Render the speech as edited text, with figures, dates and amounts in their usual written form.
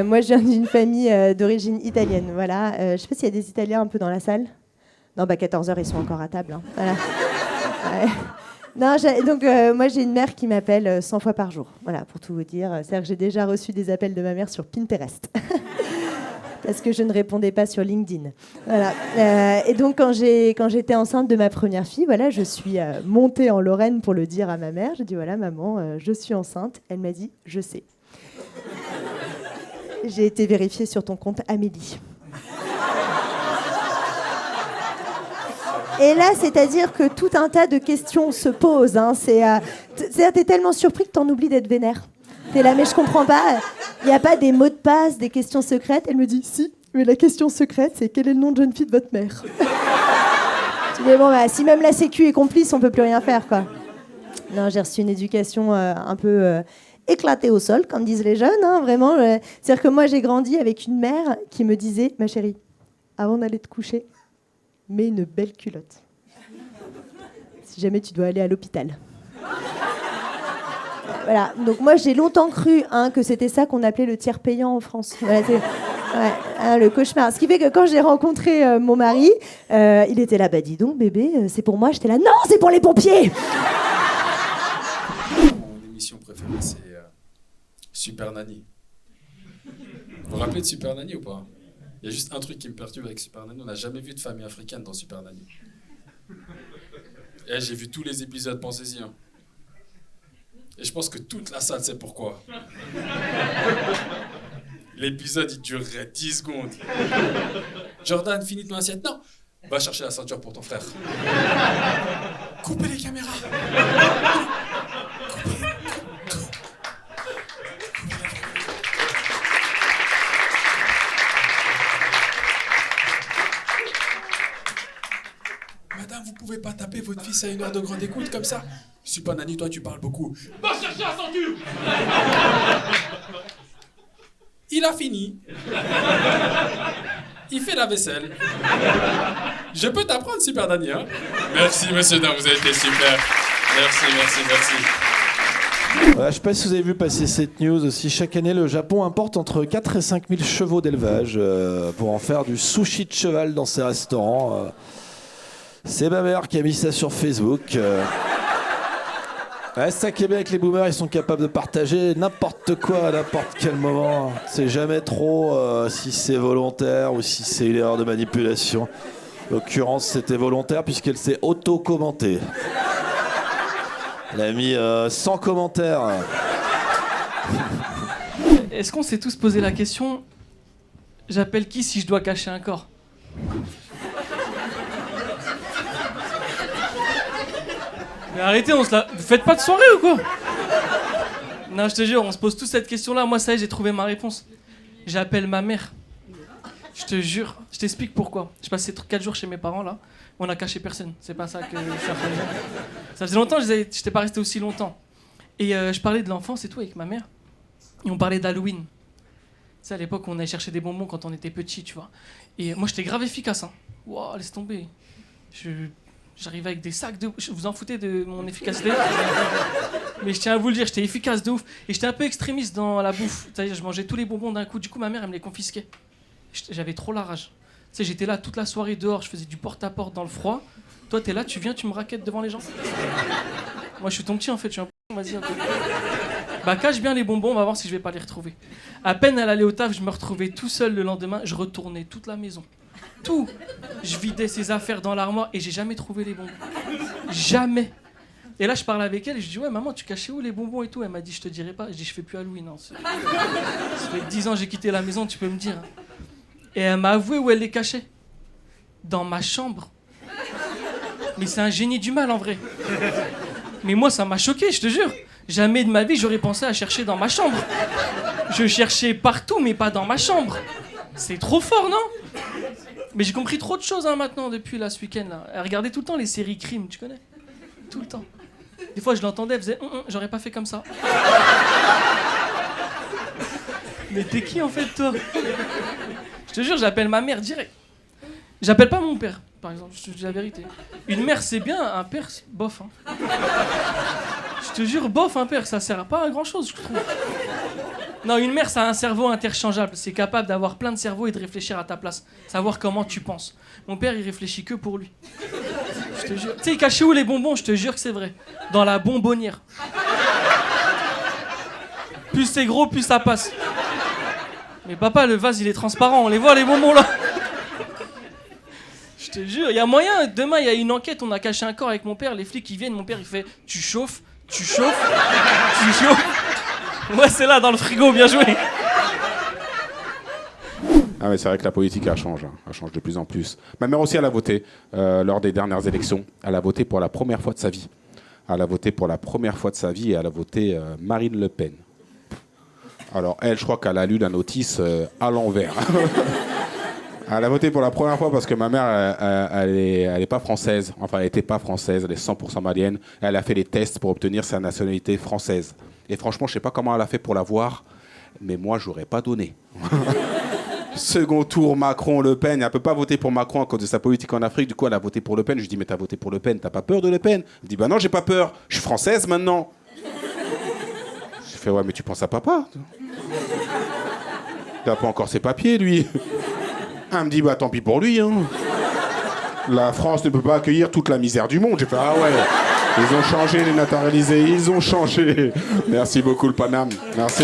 Moi, je viens d'une famille d'origine italienne. Voilà. Je sais pas s'il y a des Italiens un peu dans la salle. Non, 14h, ils sont encore à table. Hein. Voilà. Ouais. Non, donc moi, j'ai une mère qui m'appelle 100 fois par jour. Voilà, pour tout vous dire. C'est-à-dire que j'ai déjà reçu des appels de ma mère sur Pinterest. Parce que je ne répondais pas sur LinkedIn. Voilà. Et donc, quand j'étais enceinte de ma première fille, voilà, je suis montée en Lorraine pour le dire à ma mère. J'ai dit, voilà, maman, je suis enceinte. Elle m'a dit, je sais. J'ai été vérifiée sur ton compte Amélie. Et là, c'est-à-dire que tout un tas de questions se posent. Hein. C'est-à-dire t'es tellement surpris que t'en oublies d'être vénère. T'es là, mais je comprends pas. Il n'y a pas des mots de passe, des questions secrètes. Elle me dit, si, mais la question secrète, c'est quel est le nom de jeune fille de votre mère. Je dis, mais bon, si même la Sécu est complice, on peut plus rien faire, quoi. Non, j'ai reçu une éducation un peu éclatée au sol, comme disent les jeunes, hein, vraiment. C'est-à-dire que moi, j'ai grandi avec une mère qui me disait, ma chérie, avant d'aller te coucher, mets une belle culotte. Si jamais tu dois aller à l'hôpital. Voilà. Donc moi, j'ai longtemps cru que c'était ça qu'on appelait le tiers payant en France. Voilà, le cauchemar. Ce qui fait que quand j'ai rencontré mon mari, il était là, dis donc bébé, c'est pour moi. J'étais là, non, c'est pour les pompiers. Mon émission préférée, c'est Super Nanny. Vous vous rappelez de Super Nanny ou pas ? Il y a juste un truc qui me perturbe avec Super Nanny, on n'a jamais vu de famille africaine dans Super Nanny. Et j'ai vu tous les épisodes, pensez-y. Hein. Et je pense que toute la salle sait pourquoi. L'épisode, il durerait 10 secondes. Jordan, finis ton assiette. Non, va chercher la ceinture pour ton frère. Coupez les caméras. Madame, vous pouvez pas taper votre fils à 1 heure de grande écoute comme ça. Super Nanny, toi tu parles beaucoup. Va chercher la ceinture. Il a fini. Il fait la vaisselle. Je peux t'apprendre, Super Nanny, hein ? Merci, monsieur Dam, vous avez été super. Merci. Voilà, je ne sais pas si vous avez vu passer cette news aussi. Chaque année, le Japon importe entre 4 et 5 000 chevaux d'élevage pour en faire du sushi de cheval dans ses restaurants. C'est ma mère qui a mis ça sur Facebook. Ouais, c'est ça qui est bien avec les boomers, ils sont capables de partager n'importe quoi à n'importe quel moment. C'est jamais trop si c'est volontaire ou si c'est une erreur de manipulation. En l'occurrence, c'était volontaire puisqu'elle s'est auto-commentée. Elle a mis 100 commentaires. Est-ce qu'on s'est tous posé la question, j'appelle qui si je dois cacher un corps ? Mais arrêtez, vous faites pas de soirée ou quoi ? Non, je te jure, on se pose tous cette question-là. Moi, ça y est, j'ai trouvé ma réponse. J'appelle ma mère. Je te jure, je t'explique pourquoi. Je passais 4 jours chez mes parents, là. On a caché personne. C'est pas ça que je suis en train de dire. Ça faisait longtemps, j'étais pas resté aussi longtemps. Et je parlais de l'enfance et tout avec ma mère. Et on parlait d'Halloween. Tu sais, à l'époque, on allait chercher des bonbons quand on était petit, tu vois. Et moi, j'étais grave efficace, hein. Waouh, laisse tomber. J'arrivais avec des sacs de... Vous en foutez de mon efficacité ? Mais je tiens à vous le dire, j'étais efficace de ouf. Et j'étais un peu extrémiste dans la bouffe. C'est-à-dire, je mangeais tous les bonbons d'un coup. Du coup, ma mère, elle me les confisquait. J'avais trop la rage. Tu sais, j'étais là toute la soirée dehors, je faisais du porte-à-porte dans le froid. Toi, t'es là, tu viens, tu me raquettes devant les gens. Moi, je suis ton petit, en fait, je suis un p***, vas-y, ok. Cache bien les bonbons, on va voir si je vais pas les retrouver. À peine elle allait au taf, je me retrouvais tout seul le lendemain, je retournais toute la maison. Tout. Je vidais ses affaires dans l'armoire et j'ai jamais trouvé les bonbons. Jamais. Et là, je parle avec elle et je dis, ouais, maman, tu cachais où les bonbons et tout ? Elle m'a dit, je te dirai pas. Je dis, je fais plus Halloween. Non, ça fait 10 ans que j'ai quitté la maison, tu peux me dire. Et elle m'a avoué où elle les cachait. Dans ma chambre. Mais c'est un génie du mal, en vrai. Mais moi, ça m'a choqué, je te jure. Jamais de ma vie, j'aurais pensé à chercher dans ma chambre. Je cherchais partout, mais pas dans ma chambre. C'est trop fort, non ? Mais j'ai compris trop de choses maintenant depuis là, ce week-end. Là. Elle regardait tout le temps les séries crimes, tu connais ? Tout le temps. Des fois, je l'entendais, elle faisait j'aurais pas fait comme ça. Mais t'es qui en fait, toi ? Je te jure, j'appelle ma mère direct. J'appelle pas mon père, par exemple, je te dis la vérité. Une mère, c'est bien, un père, c'est bof. Hein. Je te jure, bof, un père, ça sert pas à grand chose, je trouve. Non, une mère, ça a un cerveau interchangeable. C'est capable d'avoir plein de cerveaux et de réfléchir à ta place. Savoir comment tu penses. Mon père, il réfléchit que pour lui. Je te jure. Tu sais, il cachait où les bonbons? Je te jure que c'est vrai. Dans la bonbonnière. Plus c'est gros, plus ça passe. Mais papa, le vase, il est transparent. On les voit, les bonbons, là. Je te jure, il y a moyen. Demain, il y a une enquête. On a caché un corps avec mon père. Les flics, ils viennent. Mon père, il fait « Tu chauffes, tu chauffes, tu chauffes. » Ouais, c'est là, dans le frigo, bien joué. Ah mais c'est vrai que la politique, elle change de plus en plus. Ma mère aussi, elle a voté lors des dernières élections. Elle a voté pour la première fois de sa vie. Elle a voté pour la première fois de sa vie et elle a voté Marine Le Pen. Alors elle, je crois qu'elle a lu la notice à l'envers. Elle a voté pour la première fois parce que ma mère, elle est pas française. Enfin, elle était pas française, elle est 100% malienne. Elle a fait les tests pour obtenir sa nationalité française. Et franchement, je sais pas comment elle a fait pour l'avoir, mais moi, j'aurais pas donné. Second tour, Macron, Le Pen. Elle peut pas voter pour Macron à cause de sa politique en Afrique. Du coup, elle a voté pour Le Pen. Je lui dis, mais t'as voté pour Le Pen, t'as pas peur de Le Pen? Elle dit, bah non, j'ai pas peur. Je suis française maintenant. Je fais, ouais, mais tu penses à papa. Il a pas encore ses papiers, lui. Elle me dit, bah tant pis pour lui. Hein. La France ne peut pas accueillir toute la misère du monde. J'ai fait, ah ouais. Ils ont changé, les naturalisés, ils ont changé. Merci beaucoup, le Paname. Merci.